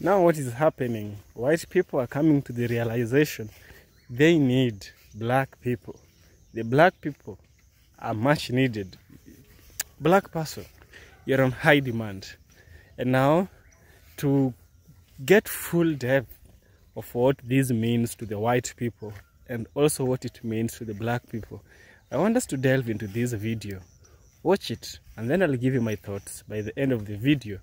Now what is happening? White people are coming to the realization they need black people. The black people are much needed. Black person, you're on high demand. And now, to get full depth of what this means to the white people and also what it means to the black people, I want us to delve into this video. Watch it, and then I'll give you my thoughts by the end of the video,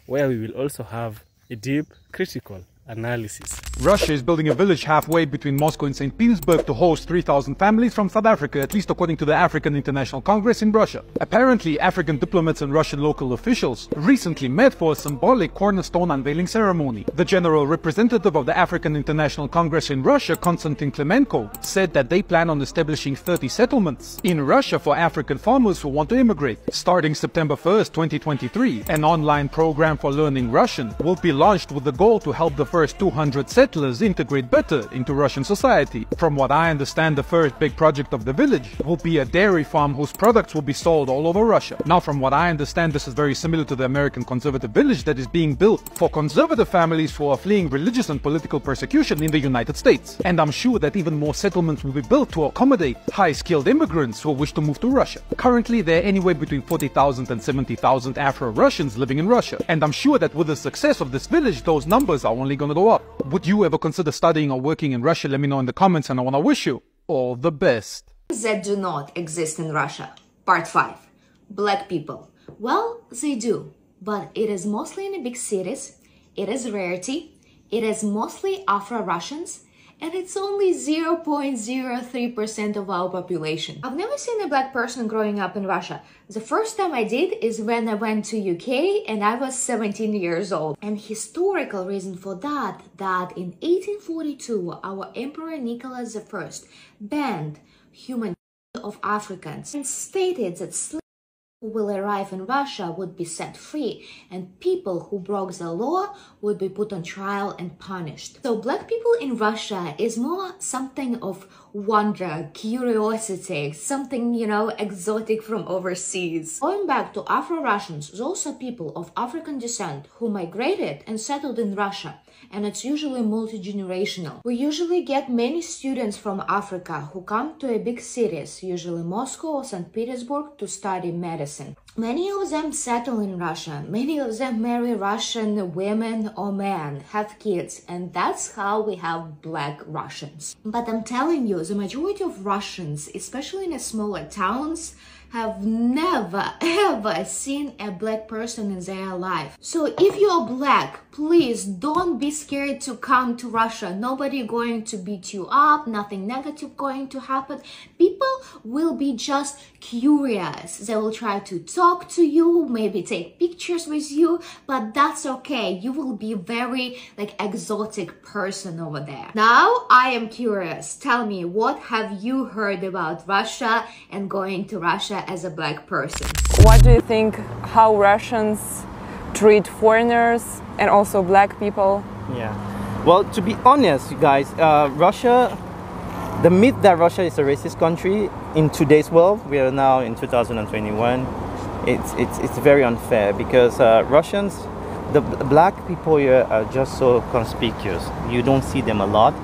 where we will also have a deep, critical analysis. Russia is building a village halfway between Moscow and St. Petersburg to host 3,000 families from South Africa, at least according to the African International Congress in Russia. Apparently, African diplomats and Russian local officials recently met for a symbolic cornerstone unveiling ceremony. The general representative of the African International Congress in Russia, Konstantin Klemenko, said that they plan on establishing 30 settlements in Russia for African farmers who want to immigrate. Starting September 1st, 2023, an online program for learning Russian will be launched with the goal to help the first 200 settlers integrate better into Russian society. From what I understand, the first big project of the village will be a dairy farm whose products will be sold all over Russia. Now, from what I understand, this is very similar to the American conservative village that is being built for conservative families who are fleeing religious and political persecution in the United States. And I'm sure that even more settlements will be built to accommodate high-skilled immigrants who wish to move to Russia. Currently, there are anywhere between 40,000 and 70,000 Afro-Russians living in Russia. And I'm sure that with the success of this village, those numbers are only going to go up. Would you ever consider studying or working in Russia? Let me know in the comments, and I want to wish you all the best. That do not exist in Russia. Part 5. Black people. Well, they do, but it is mostly in the big cities, it is rarity, it is mostly Afro-Russians, and it's only 0.03% of our population. I've never seen a black person growing up in Russia. The first time I did is when I went to UK and I was 17 years old. And historical reason for that in 1842, our Emperor Nicholas I banned human of Africans and stated that slaves who will arrive in Russia would be set free, and people who broke the law would be put on trial and punished. So black people in Russia is more something of wonder, curiosity, something, you know, exotic from overseas. Going back to Afro-Russians, those are people of African descent who migrated and settled in Russia, and it's usually multi-generational. We usually get many students from Africa who come to a big cities, usually Moscow or St. Petersburg, to study medicine. Many of them settle in Russia, many of them marry Russian women or men, have kids, and that's how we have black Russians. But I'm telling you, the majority of Russians, especially in the smaller towns, have never ever seen a black person in their life. So if you're black, please don't be scared to come to Russia. Nobody going to beat you up, nothing negative going to happen. People will be just curious. They will try to talk to you, maybe take pictures with you, but that's okay. You will be very exotic person over there. Now I am curious. Tell me, what have you heard about Russia and going to Russia as a black person? What do you think how Russians treat foreigners and also black people? Yeah, well, to be honest, you guys, Russia, the myth that Russia is a racist country in today's world, we are now in 2021, it's very unfair because Russians, the black people here are just so conspicuous. You don't see them a lot,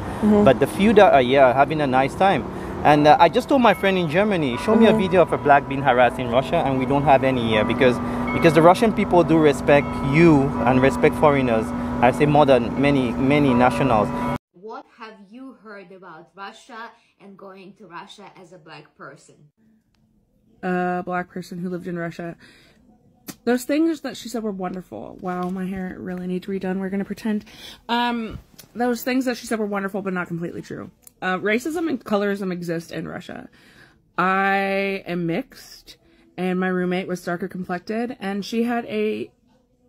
but the few that are here are having a nice time. And I just told my friend in Germany, show me a video of a black being harassed in Russia, and we don't have any here because the Russian people do respect you and respect foreigners. I say more than many nationals. What have you heard about Russia and going to Russia as a black person? A black person who lived in Russia. Those things that she said were wonderful. Wow, my hair really needs redone. We're gonna pretend. Those things that she said were wonderful, but not completely true. Racism and colorism exist in Russia. I am mixed, and my roommate was darker complected, and she had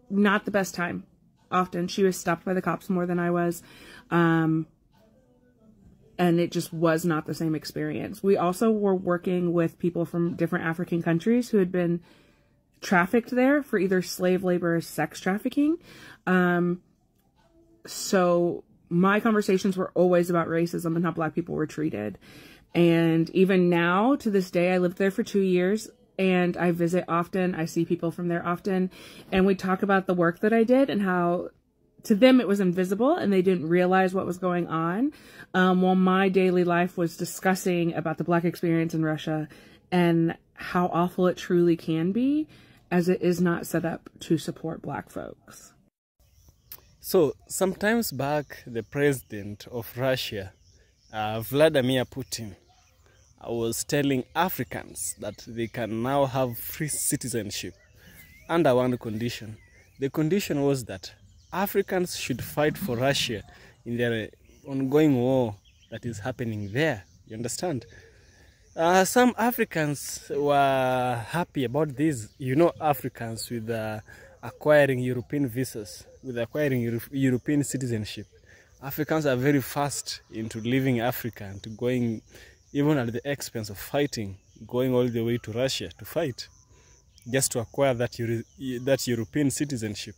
not the best time. Often she was stopped by the cops more than I was, and it just was not the same experience. We also were working with people from different African countries who had been trafficked there for either slave labor or sex trafficking. So my conversations were always about racism and how black people were treated. And even now, to this day, I lived there for 2 years and I visit often. I see people from there often. And we talk about the work that I did and how to them it was invisible and they didn't realize what was going on. While my daily life was discussing about the Black experience in Russia and how awful it truly can be, as it is not set up to support Black folks. So, sometimes back, the president of Russia, Vladimir Putin, was telling Africans that they can now have free citizenship under one condition. The condition was that Africans should fight for Russia in their ongoing war that is happening there. You understand? Some Africans were happy about this. You know, Africans with acquiring European visas, with acquiring European citizenship. Africans are very fast into leaving Africa and to going, even at the expense of fighting, going all the way to Russia to fight, just to acquire that European citizenship.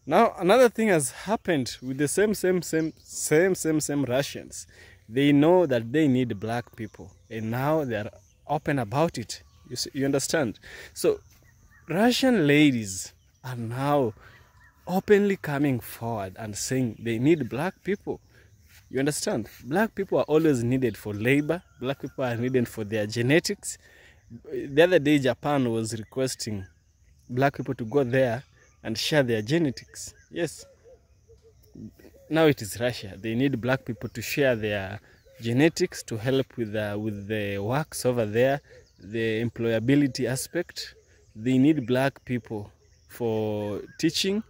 Now, another thing has happened with the same Russians. They know that they need Black people, and now they are open about it. You understand? So, Russian ladies are now openly coming forward and saying they need Black people. You understand? Black people are always needed for labor. Black people are needed for their genetics. The other day, Japan was requesting Black people to go there and share their genetics. Yes. Now it is Russia. They need Black people to share their genetics to help with the works over there, the employability aspect. They need Black people for teaching.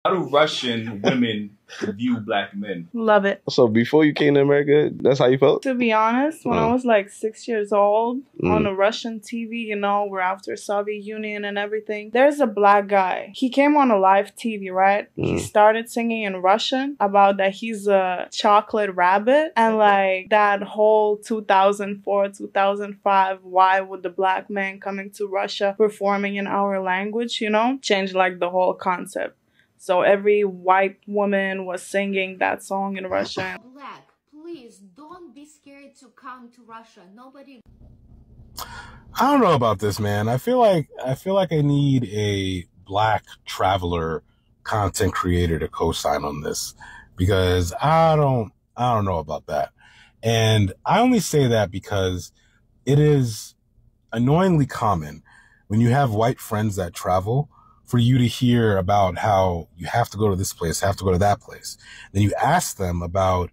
How do Russian women view Black men? Love it. So before you came to America, that's how you felt? To be honest, when I was like 6 years old, on a Russian TV, you know, we're after Soviet Union and everything, there's a Black guy. He came on a live TV, right? He started singing in Russian about that he's a chocolate rabbit. And like that whole 2004, 2005, why would the Black man coming to Russia performing in our language, you know, changed like the whole concept. So every white woman was singing that song in Russian. Black, please don't be scared to come to Russia. Nobody. I don't know about this, man. I feel like I need a Black traveler content creator to co-sign on this, because I don't know about that. And I only say that because it is annoyingly common when you have white friends that travel for you to hear about how you have to go to this place, have to go to that place. Then you ask them about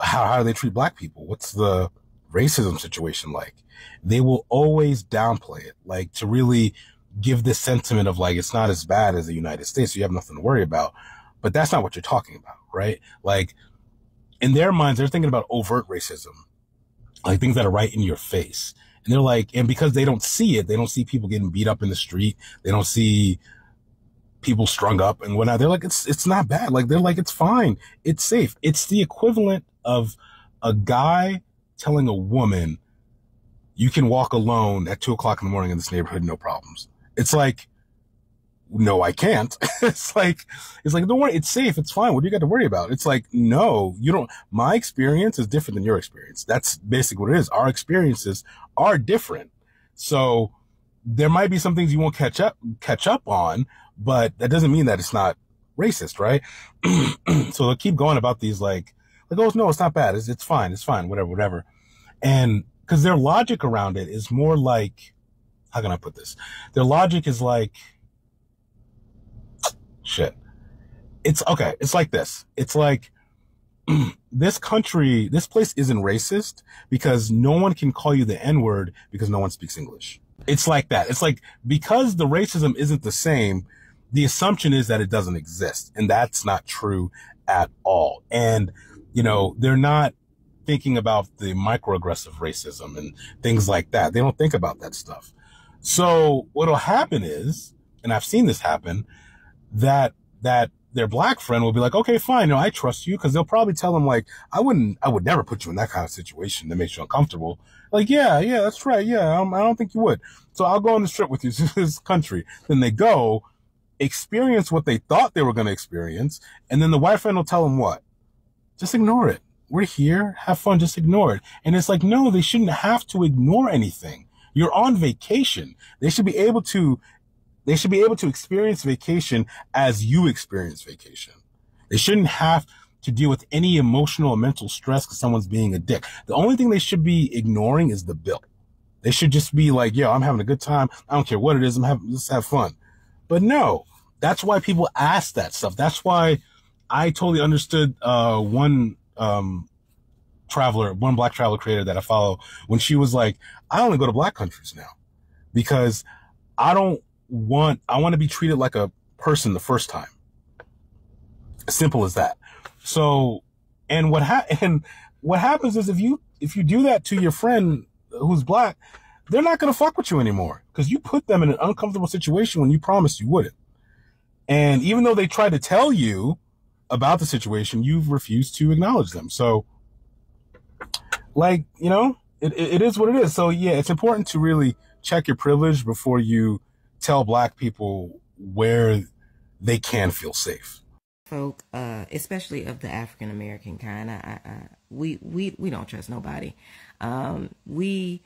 how do they treat Black people? What's the racism situation like? They will always downplay it, like to really give this sentiment of like, it's not as bad as the United States, so you have nothing to worry about. But that's not what you're talking about, right? Like in their minds, they're thinking about overt racism, like things that are right in your face. And they're like, and because they don't see it, they don't see people getting beat up in the street. They don't see people strung up and whatnot. They're like, it's not bad. Like, they're like, it's fine. It's safe. It's the equivalent of a guy telling a woman, you can walk alone at 2 o'clock in the morning in this neighborhood, no problems. It's like, no, I can't. It's like, don't worry. It's safe. It's fine. What do you got to worry about? It's like, no, you don't. My experience is different than your experience. That's basically what it is. Our experiences are different. So there might be some things you won't catch up on, but that doesn't mean that it's not racist, right? So they'll keep going about these like, oh, no, it's not bad. It's fine. It's fine. Whatever. And because their logic around it is more like, how can I put this? Their logic is like, shit. It's okay. It's like this. It's like this place isn't racist because no one can call you the N-word because no one speaks English. It's like that. It's like, because the racism isn't the same, the assumption is that it doesn't exist. And that's not true at all. And, you know, they're not thinking about the microaggressive racism and things like that. They don't think about that stuff. So what'll happen is, and I've seen this happen, that their Black friend will be like, okay, fine. No, I trust you. Cause they'll probably tell them like, I would never put you in that kind of situation that makes you uncomfortable. Like, yeah, that's right. Yeah. I don't think you would. So I'll go on this trip with you to this country. Then they go experience what they thought they were going to experience. And then the white friend will tell them what? Just ignore it. We're here. Have fun. Just ignore it. And it's like, no, they shouldn't have to ignore anything. You're on vacation. They should be able to experience vacation as you experience vacation. They shouldn't have to deal with any emotional or mental stress because someone's being a dick. The only thing they should be ignoring is the bill. They should just be like, yo, I'm having a good time. I don't care what it is. Let's have fun. But no, that's why people ask that stuff. That's why I totally understood one black traveler creator that I follow when she was like, I only go to black countries now because I want to be treated like a person the first time. Simple as that. So, and what happens is if you do that to your friend who's black, they're not going to fuck with you anymore because you put them in an uncomfortable situation when you promised you wouldn't. And even though they tried to tell you about the situation, you've refused to acknowledge them. So, like, you know, it is what it is. So yeah, it's important to really check your privilege before you tell black people where they can feel safe. Folk, especially of the African American kind, we don't trust nobody. We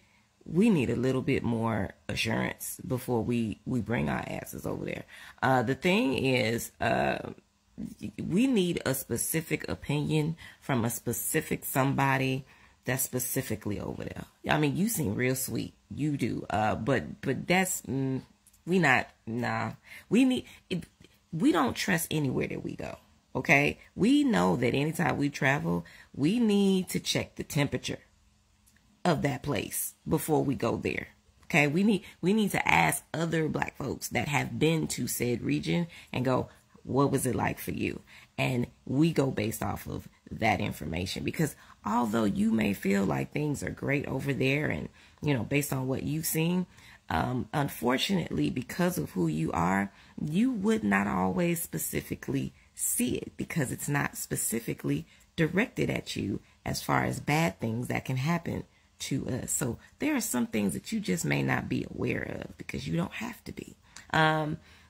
need a little bit more assurance before we bring our asses over there. The thing is, we need a specific opinion from a specific somebody that's specifically over there. I mean, you seem real sweet, you do. But that's we don't trust anywhere that we go. Okay, we know that anytime we travel, we need to check the temperature of that place before we go there. Okay, we need to ask other black folks that have been to said region and go, what was it like for you? And we go based off of that information, because although you may feel like things are great over there and, you know, based on what you've seen, unfortunately, because of who you are, you would not always specifically see it because it's not specifically directed at you as far as bad things that can happen to us. So there are some things that you just may not be aware of because you don't have to be.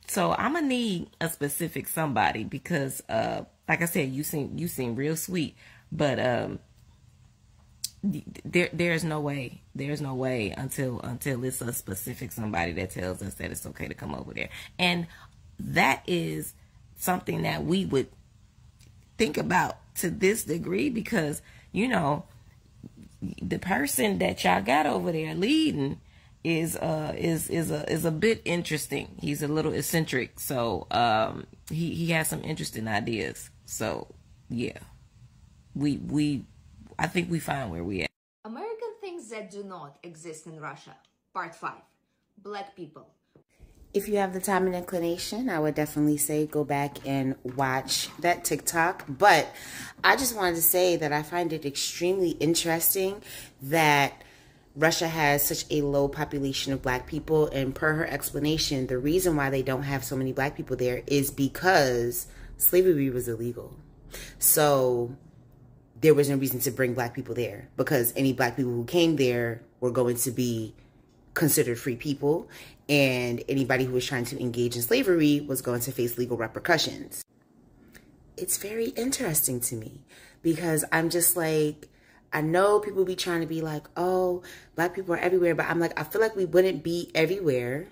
So I'm gonna need a specific somebody because, like I said, you seem real sweet, but there's no way until it's a specific somebody that tells us that it's okay to come over there, and that is something that we would think about to this degree because, you know, the person that y'all got over there leading is a bit interesting. He's a little eccentric, so he has some interesting ideas. So yeah, I think we find where we at. American things that do not exist in Russia. Part 5. Black people. If you have the time and inclination, I would definitely say go back and watch that TikTok. But I just wanted to say that I find it extremely interesting that Russia has such a low population of black people. And per her explanation, the reason why they don't have so many black people there is because slavery was illegal. So there was no reason to bring black people there because any black people who came there were going to be considered free people, and anybody who was trying to engage in slavery was going to face legal repercussions. It's very interesting to me because I'm just like, I know people be trying to be like, oh, black people are everywhere, but I'm like, I feel like we wouldn't be everywhere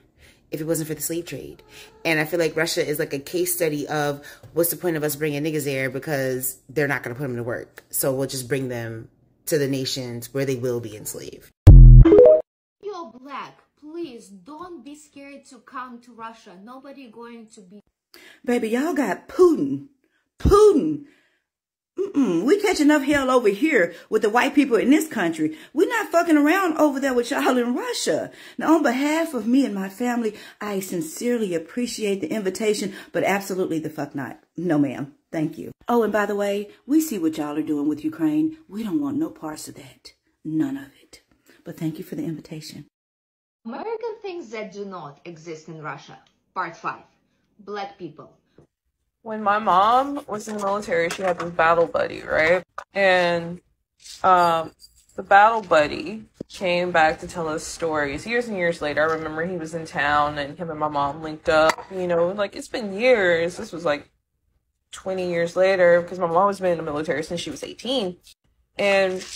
if it wasn't for the slave trade. And I feel like Russia is like a case study of what's the point of us bringing niggas there because they're not going to put them to work. So we'll just bring them to the nations where they will be enslaved. You're black. Please don't be scared to come to Russia. Nobody going to be... Baby, y'all got Putin. Putin. We catch enough hell over here with the white people in this country. We're not fucking around over there with y'all in Russia. Now, on behalf of me and my family, I sincerely appreciate the invitation, but absolutely the fuck not. No, ma'am. Thank you. Oh, and by the way, we see what y'all are doing with Ukraine. We don't want no parts of that. None of it. But thank you for the invitation. American things that do not exist in Russia. Part 5. Black people. When my mom was in the military, she had this battle buddy, right? And the battle buddy came back to tell us stories years and years later. I remember he was in town and him and my mom linked up. You know, like, it's been years. This was like 20 years later because my mom has been in the military since she was 18. And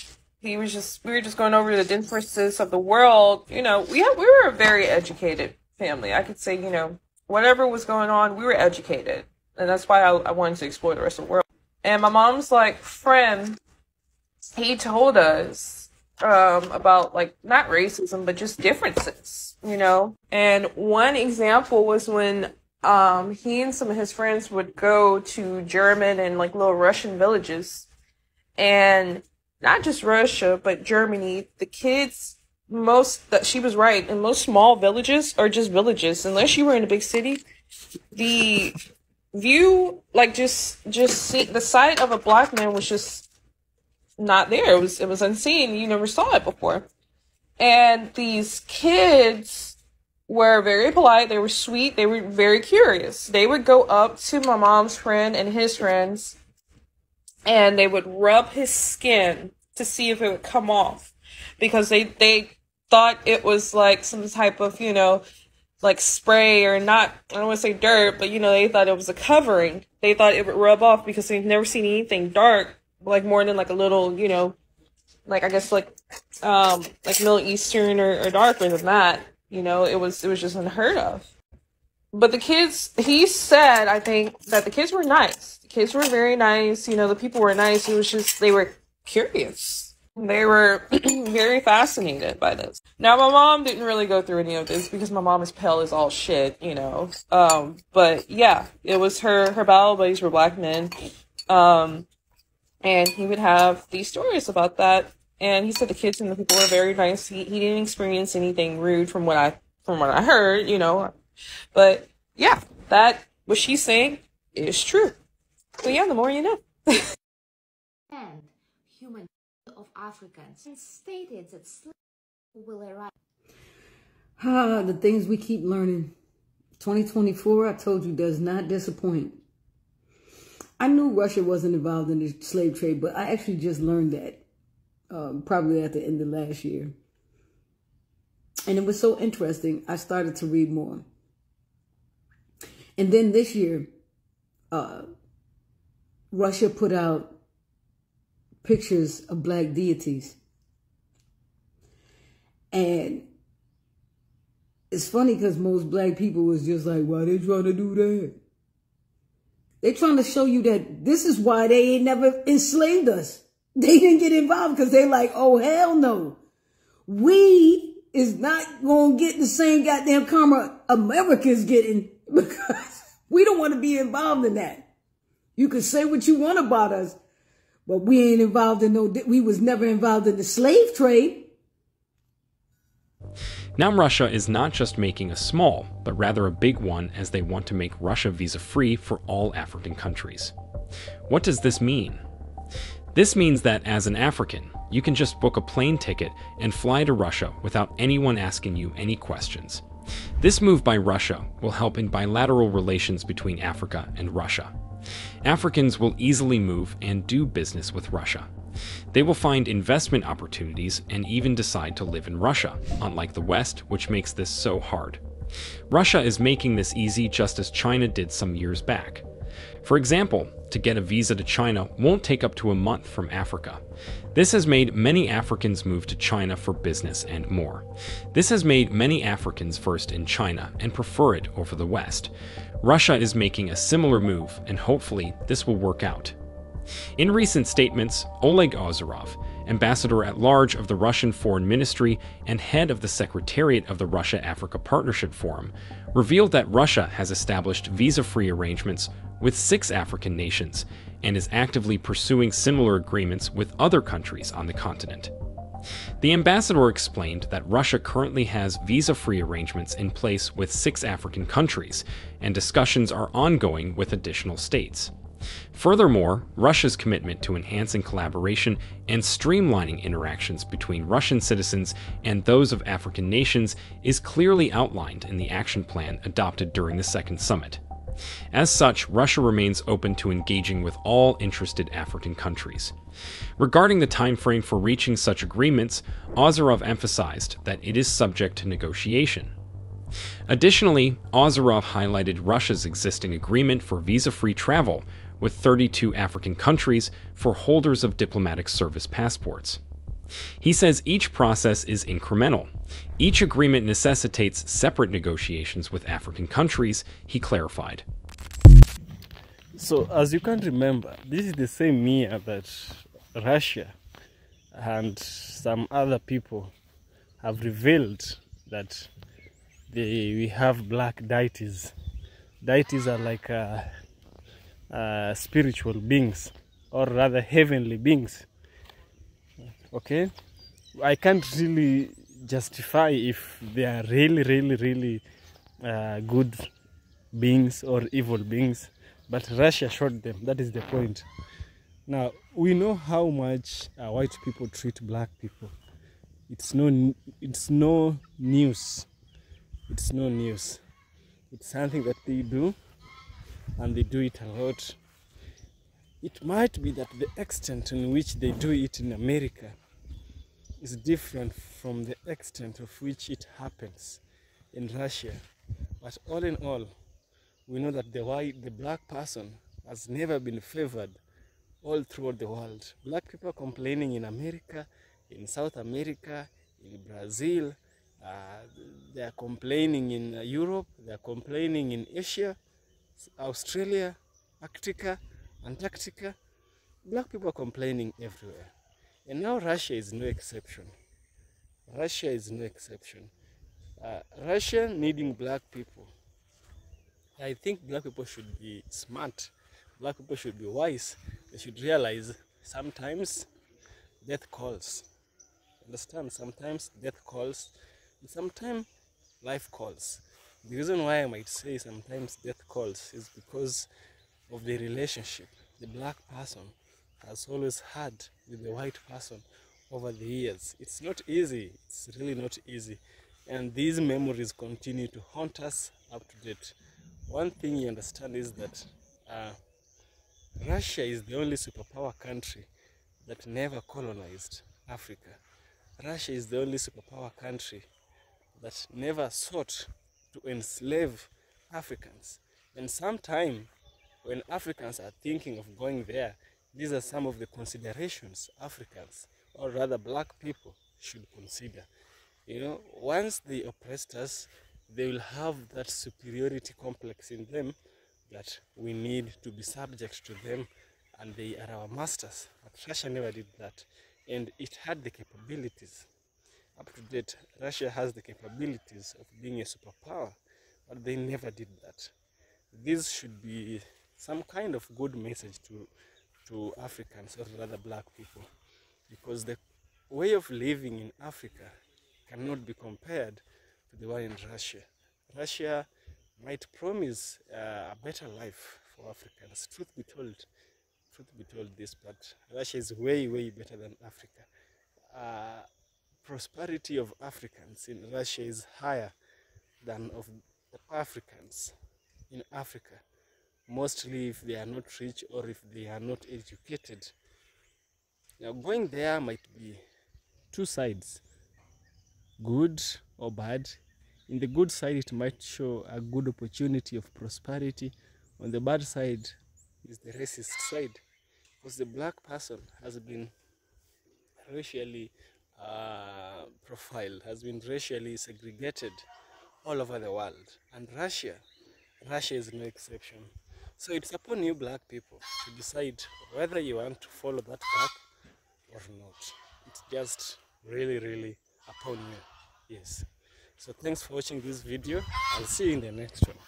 we were just going over the differences of the world. You know, we were a very educated family. I could say, you know, whatever was going on, we were educated. And that's why I wanted to explore the rest of the world. And my mom's like friend, he told us about like not racism but just differences, you know. And one example was when he and some of his friends would go to German and like little Russian villages, and not just Russia but Germany, the kids, she was right, in most small villages are just villages. Unless you were in a big city, the view, like just see the sight of a black man was just not there. It was unseen. You never saw it before. And these kids were very polite. They were sweet. They were very curious. They would go up to my mom's friend and his friends, and they would rub his skin to see if it would come off, because they thought it was like some type of, you know, like spray, or not, I don't want to say dirt, but you know, they thought it was a covering. They thought it would rub off because they've never seen anything dark, like more than like a little, you know, like I guess like Middle Eastern or darker than that. You know, it was just unheard of. But the kids, he said, I think, that the kids were nice. The kids were very nice. You know, the people were nice. It was just, they were curious. They were very fascinated by this. Now, my mom didn't really go through any of this because my mom is pale as all shit, you know. But yeah, it was her battle buddies were black men. And he would have these stories about that. And he said the kids and the people were very nice. He didn't experience anything rude from what I heard, you know. But yeah, that what she's saying is true. So yeah, the more you know. And human of Africans stated that slaves will arrive. The things we keep learning. 2024, I told you, does not disappoint. I knew Russia wasn't involved in the slave trade, but I actually just learned that probably at the end of last year. And it was so interesting, I started to read more. And then this year, Russia put out pictures of black deities. And it's funny because most black people was just like, why they trying to do that? They trying to show you that this is why they ain't never enslaved us. They didn't get involved because they like, oh, hell no. We is not going to get the same goddamn karma America's getting because we don't want to be involved in that. You can say what you want about us, but we ain't involved in we was never involved in the slave trade. Now Russia is not just making a small, but rather a big one, as they want to make Russia visa-free for all African countries. What does this mean? This means that as an African, you can just book a plane ticket and fly to Russia without anyone asking you any questions. This move by Russia will help in bilateral relations between Africa and Russia. Africans will easily move and do business with Russia. They will find investment opportunities and even decide to live in Russia, unlike the West, which makes this so hard. Russia is making this easy just as China did some years back. For example, to get a visa to China won't take up to a month from Africa. This has made many Africans move to China for business and more. This has made many Africans first in China and prefer it over the West. Russia is making a similar move, and hopefully this will work out. In recent statements, Oleg Ozerov, ambassador-at-large of the Russian Foreign Ministry and head of the Secretariat of the Russia-Africa Partnership Forum, revealed that Russia has established visa-free arrangements with 6 African nations and is actively pursuing similar agreements with other countries on the continent. The ambassador explained that Russia currently has visa-free arrangements in place with 6 African countries, and discussions are ongoing with additional states. Furthermore, Russia's commitment to enhancing collaboration and streamlining interactions between Russian citizens and those of African nations is clearly outlined in the action plan adopted during the second summit. As such, Russia remains open to engaging with all interested African countries. Regarding the time frame for reaching such agreements, Ozerov emphasized that it is subject to negotiation. Additionally, Ozerov highlighted Russia's existing agreement for visa-free travel with 32 African countries for holders of diplomatic service passports. He says each process is incremental. Each agreement necessitates separate negotiations with African countries, he clarified. So as you can remember, this is the same year that Russia and some other people have revealed that we have black deities. Deities are like spiritual beings, or rather heavenly beings. Okay, I can't really justify if they are really good beings or evil beings, but Russia showed them. That is the point. Now we know how much white people treat black people. It's no news. It's no news. It's something that they do, and they do it a lot. It might be that the extent in which they do it in America is different from the extent of which it happens in Russia. But all in all, we know that the black person has never been favored all throughout the world. Black people are complaining in America, in South America, in Brazil, they are complaining in Europe, they are complaining in Asia, Australia, Arctica, Antarctica. Black people are complaining everywhere. And now Russia is no exception. Russia is no exception. Russia needing black people. I think black people should be smart. Black people should be wise. They should realize sometimes death calls. Understand? Sometimes death calls, and sometimes life calls. The reason why I might say sometimes death calls is because of the relationship the black person has always had with the white person over the years. It's not easy. It's really not easy. And these memories continue to haunt us up to date. One thing you understand is that Russia is the only superpower country that never colonized Africa. Russia is the only superpower country that never sought to enslave Africans. And sometime when Africans are thinking of going there, these are some of the considerations Africans, or rather black people, should consider. You know, once they oppressed us, they will have that superiority complex in them that we need to be subject to them, and they are our masters. But Russia never did that, and it had the capabilities. Up to date, Russia has the capabilities of being a superpower, but they never did that. This should be some kind of good message to Africans, or rather black people, because the way of living in Africa cannot be compared to the one in Russia. Russia might promise a better life for Africans. Truth be told this, but Russia is way better than Africa. Prosperity of Africans in Russia is higher than of the Africans in Africa, mostly if they are not rich or if they are not educated. Now, going there might be two sides, good or bad. In the good side, it might show a good opportunity of prosperity. On the bad side is the racist side, because the black person has been racially profiled, has been racially segregated all over the world. And Russia is no exception. So it's upon you black people to decide whether you want to follow that path or not. It's just really upon you. Yes. So thanks for watching this video. I'll see you in the next one.